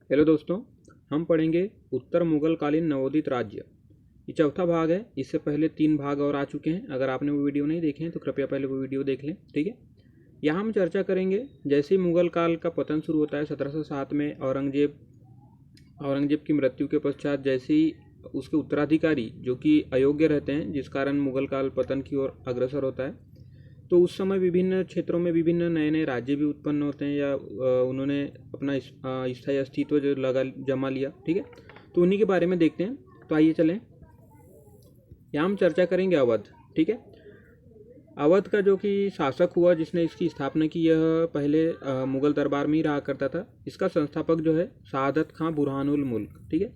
Hello दोस्तों, हम पढ़ेंगे उत्तर मुगल कालीन नवोदित राज्य। ये चौथा भाग है। इससे पहले 3 भाग और आ चुके हैं। अगर आपने वो वीडियो नहीं देखे हैं तो कृपया पहले वो वीडियो देख लें। ठीक है, यहाँ हम चर्चा करेंगे जैसे ही मुगल काल का पतन शुरू होता है 1707 में। औरंगजेब की मृत्यु के पश्चात जैसे ही उसके उत्तराधिकारी जो कि अयोग्य रहते हैं, जिस कारण मुगल काल पतन की ओर अग्रसर होता है, तो उस समय विभिन्न क्षेत्रों में विभिन्न नए नए राज्य भी उत्पन्न होते हैं या उन्होंने अपना स्थायी अस्तित्व जो लगा जमा लिया। ठीक है, तो उन्हीं के बारे में देखते हैं। तो आइए चलें, यहाँ हम चर्चा करेंगे अवध। ठीक है, अवध का जो कि शासक हुआ जिसने इसकी स्थापना की, यह पहले मुगल दरबार में ही रहा करता था। इसका संस्थापक जो है शहादत खां बुरहानुल मुल्क। ठीक है,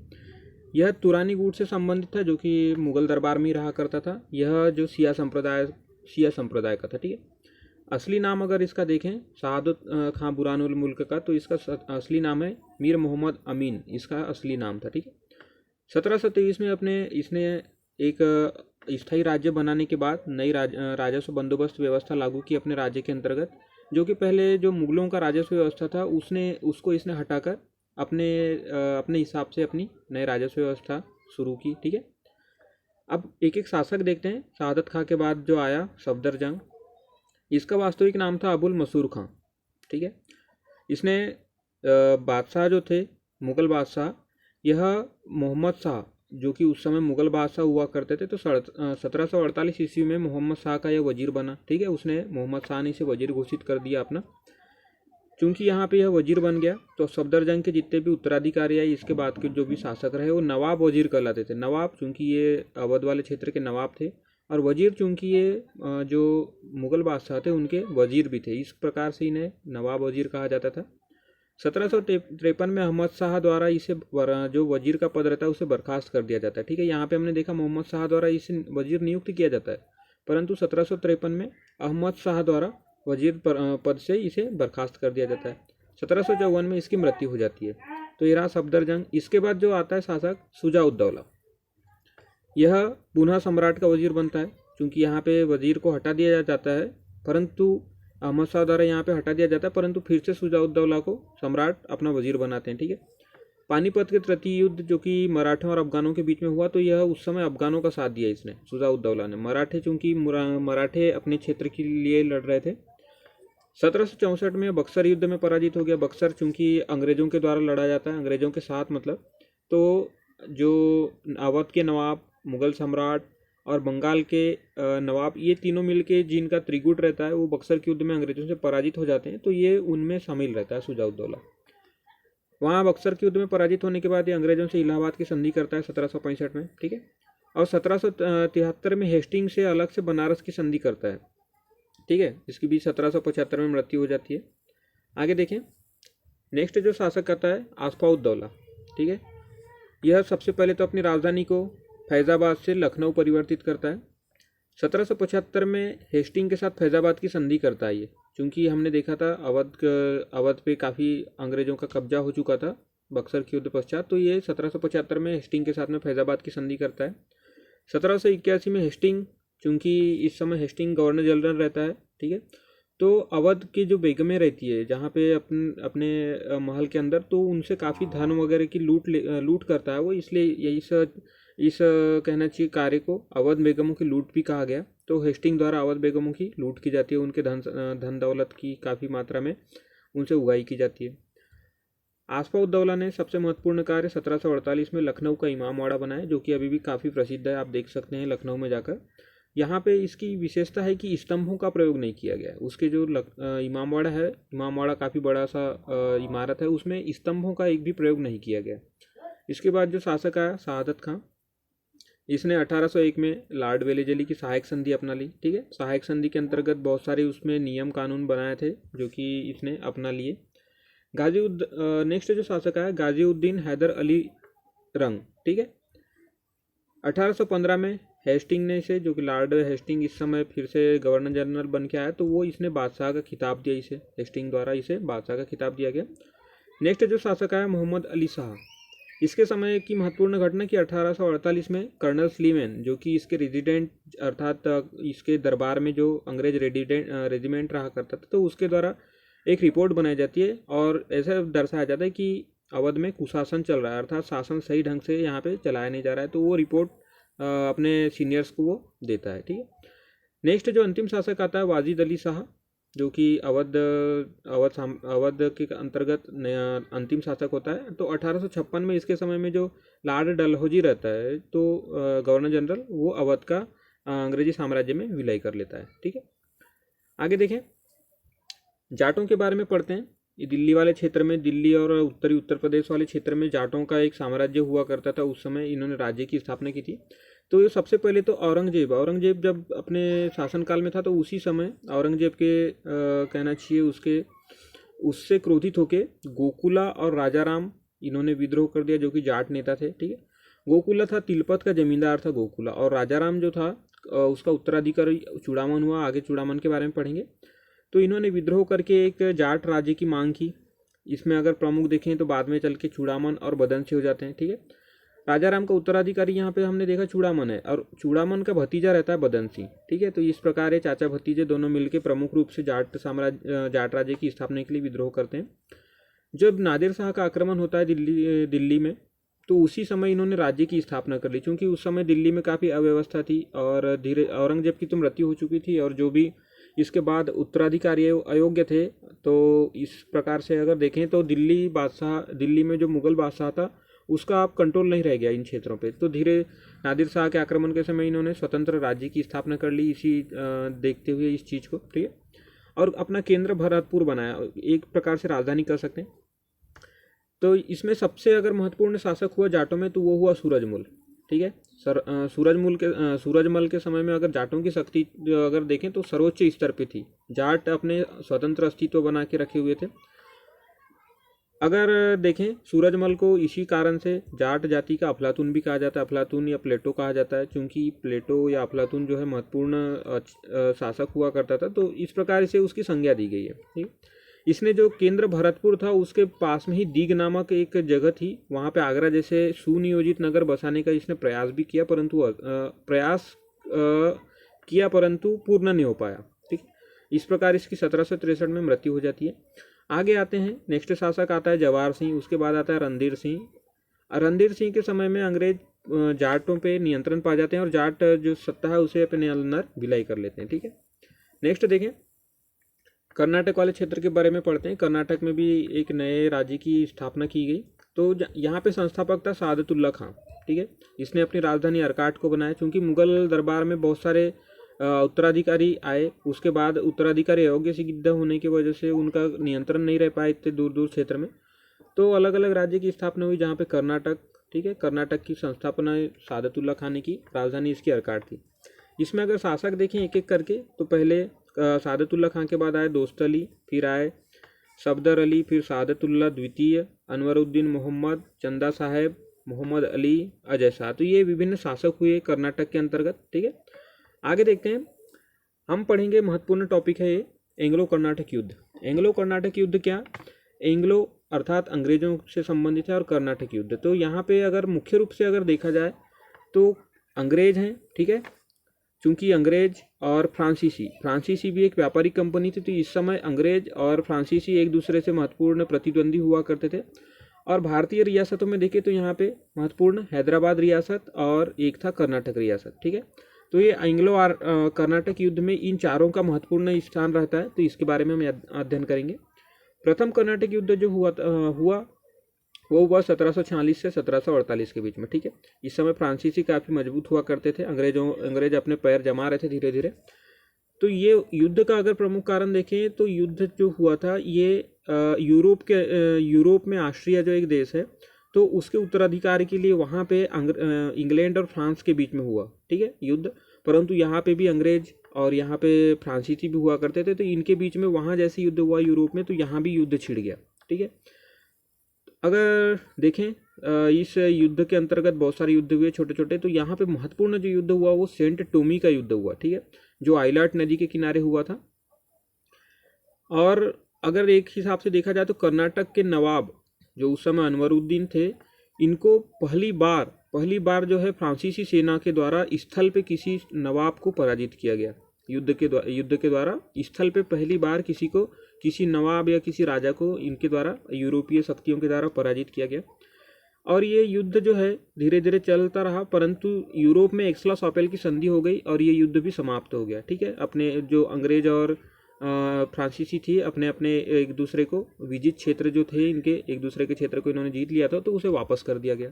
यह तुरानी गुट से संबंधित था जो कि मुगल दरबार में ही रहा करता था। यह जो शिया संप्रदाय का था। ठीक है, असली नाम अगर इसका देखें शहादत खां बुरहानुल मुल्क का, तो इसका असली नाम है मीर मोहम्मद अमीन, इसका असली नाम था। ठीक है, 1723 में अपने इसने एक स्थायी राज्य बनाने के बाद नई राजस्व बंदोबस्त व्यवस्था लागू की अपने राज्य के अंतर्गत। जो कि पहले जो मुगलों का राजस्व व्यवस्था था उसको इसने हटाकर अपने हिसाब से अपनी नई राजस्व व्यवस्था शुरू की। ठीक है, अब एक एक शासक देखते हैं। शहादत खां के बाद जो आया सफदरजंग, इसका वास्तविक नाम था अबुल मसूर खां। ठीक है, इसने बादशाह जो थे मुग़ल बादशाह, यह मोहम्मद शाह जो कि उस समय मुग़ल बादशाह हुआ करते थे, तो 1748 ईस्वी में मोहम्मद शाह का यह वजीर बना। ठीक है, उसने मोहम्मद शाह ने इसे वजीर घोषित कर दिया अपना। चूंकि यहाँ पे यह वजीर बन गया, तो सफदरजंग के जितने भी उत्तराधिकारी आए इसके बाद के जो भी शासक रहे वो नवाब वजीर कहलाते थे। नवाब चूंकि ये अवध वाले क्षेत्र के नवाब थे, और वजीर चूंकि ये जो मुग़ल बादशाह थे उनके वजीर भी थे, इस प्रकार से इन्हें नवाब वजीर कहा जाता था। 1753 में अहमद शाह द्वारा इसे जो वजीर का पद रहता है उसे बर्खास्त कर दिया जाता है। ठीक है, यहाँ पे हमने देखा मोहम्मद शाह द्वारा इसे वजीर नियुक्त किया जाता है, परंतु 1753 में अहमद शाह द्वारा वजीर पद से इसे बर्खास्त कर दिया जाता है। 1754 में इसकी मृत्यु हो जाती है। तो ये रहा सफदरजंग। इसके बाद जो आता है शासक शुजा-उद-दौला, यह पुनः सम्राट का वजीर बनता है। क्योंकि यहाँ पे वजीर को हटा दिया जाता है, परंतु अहमद शाह द्वारा यहाँ पे हटा दिया जाता है, परंतु फिर से शुजा-उद-दौला को सम्राट अपना वजीर बनाते हैं। ठीक है, पानीपत के तृतीय युद्ध जो कि मराठों और अफगानों के बीच में हुआ, तो यह उस समय अफगानों का साथ दिया इसने, शुजा-उद-दौला ने। चूंकि मराठे अपने क्षेत्र के लिए लड़ रहे थे। 1764 में बक्सर युद्ध में पराजित हो गया। बक्सर चूंकि अंग्रेजों के द्वारा लड़ा जाता है, अंग्रेजों के साथ मतलब, तो जो अवध के नवाब, मुगल सम्राट और बंगाल के नवाब, ये तीनों मिलके जिनका त्रिगुट रहता है वो बक्सर के युद्ध में अंग्रेजों से पराजित हो जाते हैं। तो ये उनमें शामिल रहता है शुजा-उद-दौला। वहाँ बक्सर के युद्ध में पराजित होने के बाद ये अंग्रेजों से इलाहाबाद की संधि करता है 1765 में। ठीक है, और 1773 में हेस्टिंग से अलग से बनारस की संधि करता है। ठीक है, इसकी भी 1775 में मृत्यु हो जाती है। आगे देखें, नेक्स्ट जो शासक करता है आसफा-उद-दौला। ठीक है, यह सबसे पहले तो अपनी राजधानी को फैज़ाबाद से लखनऊ परिवर्तित करता है। 1775 में हेस्टिंग के साथ फैज़ाबाद की संधि करता है ये। चूँकि हमने देखा था अवध पे काफ़ी अंग्रेज़ों का कब्जा हो चुका था बक्सर के युद्ध पश्चात, तो ये 1775 में हेस्टिंग के साथ में फैज़ाबाद की संधि करता है। 1781 में हेस्टिंग, चूँकि इस समय हेस्टिंग गवर्नर जनरल रहता है। ठीक है, तो अवध की जो बेगमें रहती है जहाँ पे अपने महल के अंदर, तो उनसे काफ़ी धन वगैरह की लूट करता है वो, इसलिए इस कहना चाहिए कार्य को अवध बेगमों की लूट भी कहा गया। तो हेस्टिंग द्वारा अवध बेगमों की लूट की जाती है, उनके धन दौलत की काफ़ी मात्रा में उनसे उगाही की जाती है। आसफा-उद-दौला ने सबसे महत्वपूर्ण कार्य 1748 में लखनऊ का इमामवाड़ा बनाया, जो कि अभी भी काफ़ी प्रसिद्ध है, आप देख सकते हैं लखनऊ में जाकर। यहाँ पे इसकी विशेषता है कि स्तंभों का प्रयोग नहीं किया गया। उसके जो इमामवाड़ा है, इमामवाड़ा काफ़ी बड़ा सा इमारत है, उसमें स्तंभों का एक भी प्रयोग नहीं किया गया। इसके बाद जो शासक आया शहादत खां, इसने 1801 में लॉर्ड वेलेजली की सहायक संधि अपना ली। ठीक है, सहायक संधि के अंतर्गत बहुत सारे उसमें नियम कानून बनाए थे जो कि इसने अपना लिए। नेक्स्ट जो शासक आया गाजीउद्दीन हैदर अली रंग। ठीक है, 1815 में हेस्टिंग ने इसे, जो कि लॉर्ड हेस्टिंग इस समय फिर से गवर्नर जनरल बन के आया, तो वो इसने बादशाह का खिताब दिया, इसे हेस्टिंग द्वारा इसे बादशाह का खिताब दिया गया। नेक्स्ट जो शासक आया मोहम्मद अली शाह। इसके समय की महत्वपूर्ण घटना कि 1848 में कर्नल स्लीमैन, जो कि इसके रेजिडेंट अर्थात इसके दरबार में जो अंग्रेज रेजिमेंट रहा करता था, तो उसके द्वारा एक रिपोर्ट बनाई जाती है और ऐसा दर्शाया जाता है कि अवध में कुशासन चल रहा है, अर्थात शासन सही ढंग से यहाँ पे चलाया नहीं जा रहा है, तो वो रिपोर्ट अपने सीनियर्स को वो देता है। ठीक है, नेक्स्ट जो अंतिम शासक आता है वाजिद अली शाह, जो कि अवध के अंतर्गत अंतिम शासक होता है। तो 1856 में इसके समय में जो लॉर्ड डलहौजी रहता है, तो गवर्नर जनरल, वो अवध का अंग्रेजी साम्राज्य में विलय कर लेता है। ठीक है, आगे देखें, जाटों के बारे में पढ़ते हैं। ये दिल्ली वाले क्षेत्र में, दिल्ली और उत्तरी उत्तर प्रदेश वाले क्षेत्र में जाटों का एक साम्राज्य हुआ करता था। उस समय इन्होंने राज्य की स्थापना की थी। तो ये सबसे पहले तो औरंगजेब जब अपने शासनकाल में था, तो उसी समय औरंगजेब के कहना चाहिए उससे क्रोधित होकर गोकुला और राजाराम इन्होंने विद्रोह कर दिया, जो कि जाट नेता थे। ठीक है, गोकुला था तिलपत का जमींदार था गोकुला, और राजाराम जो था उसका उत्तराधिकारी चूड़ामन हुआ। आगे चूड़ामन के बारे में पढ़ेंगे। तो इन्होंने विद्रोह करके एक जाट राज्य की मांग की। इसमें अगर प्रमुख देखें तो बाद में चल के चूड़ामन और बदनसी हो जाते हैं। ठीक है, राजाराम का उत्तराधिकारी यहाँ पे हमने देखा चूड़ामन है, और चूड़ामन का भतीजा रहता है बदनसी। ठीक है, तो इस प्रकार ये चाचा भतीजे दोनों मिलकर प्रमुख रूप से जाट राज्य की स्थापना के लिए विद्रोह करते हैं। जब नादिर शाह का आक्रमण होता है दिल्ली में, तो उसी समय इन्होंने राज्य की स्थापना कर ली, क्योंकि उस समय दिल्ली में काफ़ी अव्यवस्था थी और औरंगजेब की तो मृत्यु हो चुकी थी, और जो भी इसके बाद उत्तराधिकारी अयोग्य थे। तो इस प्रकार से अगर देखें तो दिल्ली में जो मुगल बादशाह था, उसका आप कंट्रोल नहीं रह गया इन क्षेत्रों पे। तो नादिर शाह के आक्रमण के समय इन्होंने स्वतंत्र राज्य की स्थापना कर ली, इसी देखते हुए इस चीज़ को। ठीक है, और अपना केंद्र भरतपुर बनाया, एक प्रकार से राजधानी कर सकते हैं। तो इसमें सबसे अगर महत्वपूर्ण शासक हुआ जाटों में, तो वो हुआ सूरजमल। ठीक है, सूरजमल के समय में अगर जाटों की शक्ति अगर देखें तो सर्वोच्च स्तर पे थी। जाट अपने स्वतंत्र अस्तित्व बना के रखे हुए थे। अगर देखें सूरजमल को इसी कारण से जाट जाति का अफलातून भी कहा जाता है, अफलातून या प्लेटो कहा जाता है, क्योंकि प्लेटो या अफलातून जो है महत्वपूर्ण शासक हुआ करता था। तो इस प्रकार से उसकी संज्ञा दी गई है। ठीक, इसने जो केंद्र भरतपुर था उसके पास में ही दीग नामक एक जगह थी, वहाँ पे आगरा जैसे सुनियोजित नगर बसाने का इसने प्रयास भी किया, परंतु पूर्ण नहीं हो पाया। ठीक, इस प्रकार इसकी 1763 में मृत्यु हो जाती है। आगे आते हैं, नेक्स्ट शासक आता है जवाहर सिंह, उसके बाद आता है रणधीर सिंह। रणधीर सिंह के समय में अंग्रेज जाटों पे नियंत्रण पा जाते हैं और जाट जो सत्ता है उसे अपने अंदर विलय कर लेते हैं। ठीक है, नेक्स्ट देखें, कर्नाटक वाले क्षेत्र के बारे में पढ़ते हैं। कर्नाटक में भी एक नए राज्य की स्थापना की गई। तो यहाँ पे संस्थापक था सादतुल्ला खां। ठीक है, इसने अपनी राजधानी अर्काट को बनाया, क्योंकि मुगल दरबार में बहुत सारे उत्तराधिकारी आए। उसके बाद उत्तराधिकारी अयोग्य सिद्ध होने की वजह से उनका नियंत्रण नहीं रह पाया इतने दूर दूर क्षेत्र में। तो अलग अलग राज्य की स्थापना हुई, जहाँ पे कर्नाटक, ठीक है, कर्नाटक की संस्थापना सादतुल्ला खां ने की। राजधानी इसकी अर्काट थी। इसमें अगर शासक देखें एक एक करके, तो पहले सादतुल्ला खां के बाद आए दोस्त अली, फिर आए सफदर अली, फिर सादतुल्ला द्वितीय, अनवरुद्दीन मोहम्मद, चंदा साहेब, मोहम्मद अली, अजय शाह। तो ये विभिन्न शासक हुए कर्नाटक के अंतर्गत। ठीक है, आगे देखते हैं, हम पढ़ेंगे, महत्वपूर्ण टॉपिक है ये, एंग्लो कर्नाटक युद्ध। एंग्लो कर्नाटक युद्ध क्या? एंग्लो अर्थात अंग्रेजों से संबंधित है, और कर्नाटक युद्ध। तो यहाँ पे अगर मुख्य रूप से अगर देखा जाए तो अंग्रेज हैं। ठीक है, चूंकि अंग्रेज और फ्रांसीसी भी एक व्यापारिक कंपनी थी, तो इस समय अंग्रेज और फ्रांसीसी एक दूसरे से महत्वपूर्ण प्रतिद्वंदी हुआ करते थे। और भारतीय रियासतों में देखें तो यहाँ पे महत्वपूर्ण हैदराबाद रियासत और एक था कर्नाटक रियासत। ठीक है, तो ये एंग्लो और कर्नाटक युद्ध में इन चारों का महत्वपूर्ण स्थान रहता है। तो इसके बारे में हम अध्ययन करेंगे। प्रथम कर्नाटक युद्ध जो हुआ वो हुआ 1746 से 1748 के बीच में। ठीक है, इस समय फ्रांसीसी काफ़ी मजबूत हुआ करते थे, अंग्रेज अपने पैर जमा रहे थे धीरे धीरे। तो ये युद्ध का अगर प्रमुख कारण देखें तो युद्ध जो हुआ था ये यूरोप में ऑस्ट्रिया जो एक देश है, तो उसके उत्तराधिकारी के लिए वहाँ पे इंग्लैंड और फ्रांस के बीच में हुआ। ठीक है, युद्ध, परंतु यहाँ पे भी अंग्रेज और यहाँ पे फ्रांसीसी भी हुआ करते थे, तो इनके बीच में वहाँ जैसे युद्ध हुआ यूरोप में, तो यहाँ भी युद्ध छिड़ गया। ठीक है, अगर देखें इस युद्ध के अंतर्गत बहुत सारे युद्ध हुए छोटे छोटे। तो यहाँ पे महत्वपूर्ण जो युद्ध हुआ वो सेंट टोमी का युद्ध हुआ। ठीक है, जो आइलाट नदी के किनारे हुआ था। और अगर एक हिसाब से देखा जाए तो कर्नाटक के नवाब जो उस समय अनवरुद्दीन थे, इनको पहली बार जो है फ्रांसीसी सेना के द्वारा स्थल पे किसी नवाब को पराजित किया गया। युद्ध के द्वारा स्थल पे पहली बार किसी को किसी नवाब या किसी राजा को इनके द्वारा यूरोपीय शक्तियों के द्वारा पराजित किया गया। और ये युद्ध जो है धीरे धीरे चलता रहा, परंतु यूरोप में एक्सला-शापेल की संधि हो गई और ये युद्ध भी समाप्त हो गया। ठीक है, अपने जो अंग्रेज और फ्रांसीसी थी अपने अपने एक दूसरे को विजित क्षेत्र जो थे इनके एक दूसरे के क्षेत्र को इन्होंने जीत लिया था, तो उसे वापस कर दिया गया।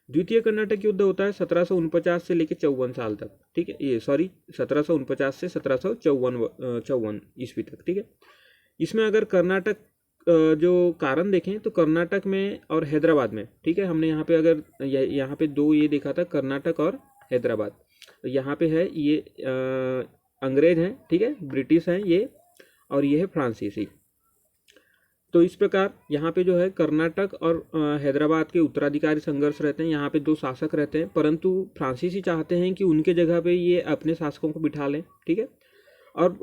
द्वितीय कर्नाटक युद्ध होता है 1749 से लेकर 54 साल तक। ठीक है, ये 1749 से 1754 ईस्वी तक। ठीक है, इसमें अगर कर्नाटक जो कारण देखें तो कर्नाटक में और हैदराबाद में, ठीक है, हमने यहाँ पे अगर यहाँ पे दो ये देखा था, कर्नाटक और हैदराबाद। यहाँ पे है ये अंग्रेज हैं, ठीक है, ब्रिटिश हैं ये, और ये है फ्रांसीसी। तो इस प्रकार यहाँ पे जो है कर्नाटक और हैदराबाद के उत्तराधिकारी संघर्ष रहते हैं। यहाँ पे दो शासक रहते हैं, परंतु फ्रांसीसी चाहते हैं कि उनके जगह पे ये अपने शासकों को बिठा लें। ठीक है, और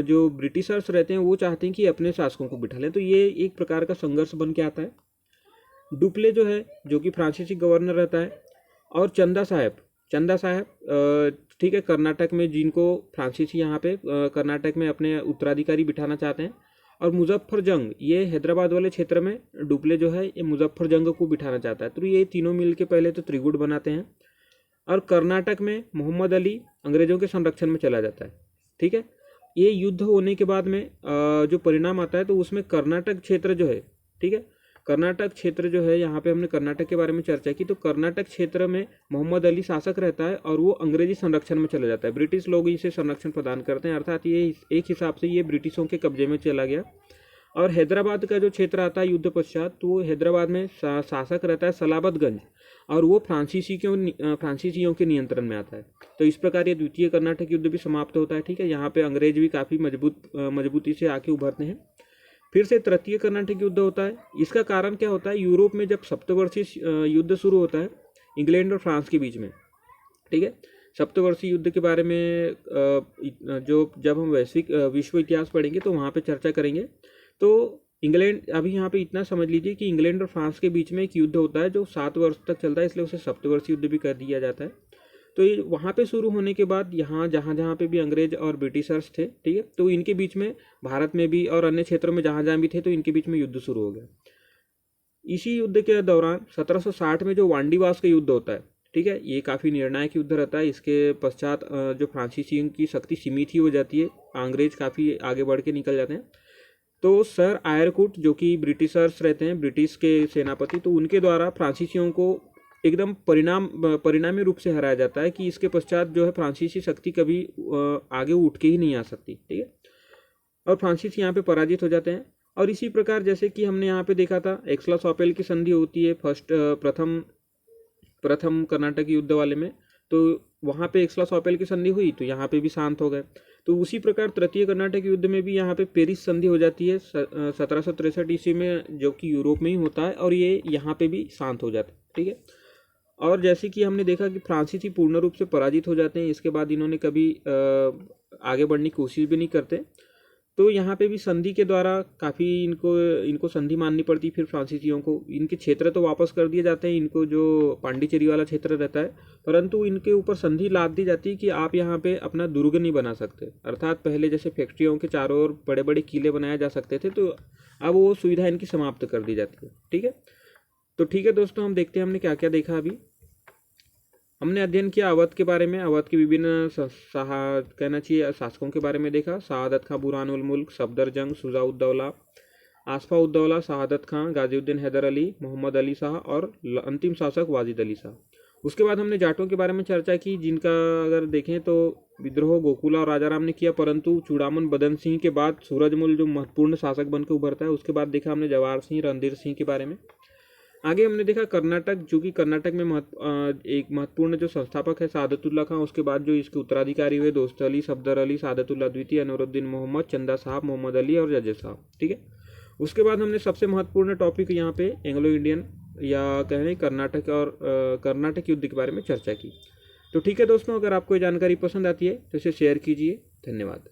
जो ब्रिटिशर्स रहते हैं वो चाहते हैं कि अपने शासकों को बिठा लें। तो ये एक प्रकार का संघर्ष बन के आता है। डुप्ले जो है जो कि फ्रांसीसी गवर्नर रहता है, और चंदा साहब ठीक है, कर्नाटक में जिनको फ्रांसीसी यहाँ पे कर्नाटक में अपने उत्तराधिकारी बिठाना चाहते हैं। और मुजफ्फर जंग, ये हैदराबाद वाले क्षेत्र में डुप्ले जो है ये मुजफ्फर जंग को बिठाना चाहता है। तो ये तीनों मिल के पहले तो त्रिगुट बनाते हैं, और कर्नाटक में मोहम्मद अली अंग्रेजों के संरक्षण में चला जाता है। ठीक है, ये युद्ध होने के बाद में जो परिणाम आता है तो उसमें कर्नाटक क्षेत्र जो है, ठीक है, कर्नाटक क्षेत्र जो है, यहाँ पे हमने कर्नाटक के बारे में चर्चा की, तो कर्नाटक क्षेत्र में मोहम्मद अली शासक रहता है और वो अंग्रेजी संरक्षण में चला जाता है। ब्रिटिश लोग इसे संरक्षण प्रदान करते हैं, अर्थात ये एक हिसाब से ये ब्रिटिशों के कब्जे में चला गया। और हैदराबाद का जो क्षेत्र आता है युद्ध पश्चात, तो वो हैदराबाद में शासक रहता है सलाबतगंज, और वो फ्रांसीसियों के नियंत्रण में आता है। तो इस प्रकार ये द्वितीय कर्नाटक युद्ध भी समाप्त होता है। ठीक है, यहाँ पे अंग्रेज भी काफ़ी मजबूती से आके उभरते हैं। फिर से तृतीय कर्नाटक युद्ध होता है। इसका कारण क्या होता है, यूरोप में जब सप्तवर्षीय युद्ध शुरू होता है इंग्लैंड और फ्रांस के बीच में। ठीक है, सप्तवर्षीय युद्ध के बारे में जब हम विश्व इतिहास पढ़ेंगे तो वहाँ पे चर्चा करेंगे। तो इंग्लैंड, अभी यहाँ पे इतना समझ लीजिए कि इंग्लैंड और फ्रांस के बीच में एक युद्ध होता है जो 7 वर्ष तक चलता है, इसलिए उसे सप्तवर्षीय युद्ध भी कर दिया जाता है। तो ये वहाँ पे शुरू होने के बाद यहाँ जहाँ पे भी अंग्रेज और ब्रिटिशर्स थे, ठीक है, तो इनके बीच में भारत में भी और अन्य क्षेत्रों में जहाँ भी थे तो इनके बीच में युद्ध शुरू हो गया। इसी युद्ध के दौरान 1760 में जो वांडीवास का युद्ध होता है, ठीक है, ये काफ़ी निर्णायक युद्ध रहता है। इसके पश्चात जो फ्रांसीसियों की शक्ति सीमित ही हो जाती है, अंग्रेज काफ़ी आगे बढ़ के निकल जाते हैं। तो सर आयरकुट जो ब्रिटिशर्स रहते हैं, ब्रिटिश के सेनापति, तो उनके द्वारा फ्रांसीसियों को एकदम परिणामी रूप से हराया जाता है कि इसके पश्चात जो है फ्रांसीसी शक्ति कभी आगे उठ के ही नहीं आ सकती। ठीक है, और फ्रांसीसी यहाँ पे पराजित हो जाते हैं। और इसी प्रकार जैसे कि हमने यहाँ पे देखा था एक्सला-शापेल की संधि होती है प्रथम कर्नाटक युद्ध वाले में, तो वहाँ पे एक्सला-शापेल की संधि हुई तो यहाँ पे भी शांत हो गए। तो उसी प्रकार तृतीय कर्नाटक युद्ध में भी यहाँ पे पेरिस संधि हो जाती है 1763 ईस्वी में, जो कि यूरोप में ही होता है, और ये यहाँ पे भी शांत हो जाता है। ठीक है, और जैसे कि हमने देखा कि फ्रांसीसी पूर्ण रूप से पराजित हो जाते हैं, इसके बाद इन्होंने कभी आगे बढ़ने की कोशिश भी नहीं करते। तो यहाँ पे भी संधि के द्वारा काफ़ी इनको संधि माननी पड़ती। फिर फ्रांसीसियों को इनके क्षेत्र तो वापस कर दिए जाते हैं, इनको जो पांडिचेरी वाला क्षेत्र रहता है, परंतु इनके ऊपर संधि लाद दी जाती है कि आप यहाँ पे अपना दुर्ग नहीं बना सकते। अर्थात पहले जैसे फैक्ट्रियों के चारों ओर बड़े बड़े किले बनाए जा सकते थे, तो अब वो सुविधा इनकी समाप्त कर दी जाती है। ठीक है, तो ठीक है दोस्तों, हम देखते हैं हमने क्या क्या देखा। अभी हमने अध्ययन किया अवध के बारे में, अवध के विभिन्न कहना चाहिए शासकों के बारे में देखा। शहादत खां बुरहानुल मुल्क, सफदरजंग, शुजा-उद-दौला, आसफा-उद-दौला, शहादत खां, गाजीउद्दीन हैदर अली, मोहम्मद अली शाह और अंतिम शासक वाजिद अली शाह। उसके बाद हमने जाटों के बारे में चर्चा की, जिनका अगर देखें तो विद्रोह गोकुला और राजाराम ने किया, परंतु चूड़ामन बदन सिंह के बाद सूरजमल जो महत्वपूर्ण शासक बनकर उभरता है। उसके बाद देखा हमने जवाहर सिंह, रणधीर सिंह के बारे में। आगे हमने देखा कर्नाटक, जो कि कर्नाटक में एक महत्वपूर्ण जो संस्थापक है सादतुल्ला खां। उसके बाद जो इसके उत्तराधिकारी हुए दोस्त अली, सफदर अली, सादतुल्ला द्वितीय, अनवरुद्दीन मोहम्मद, चंदा साहब, मोहम्मद अली और जजेस साहब। ठीक है, उसके बाद हमने सबसे महत्वपूर्ण टॉपिक यहाँ पे एंग्लो इंडियन या कहें कर्नाटक युद्ध के बारे में चर्चा की। तो ठीक है दोस्तों, अगर आपको ये जानकारी पसंद आती है तो इसे शेयर कीजिए। धन्यवाद।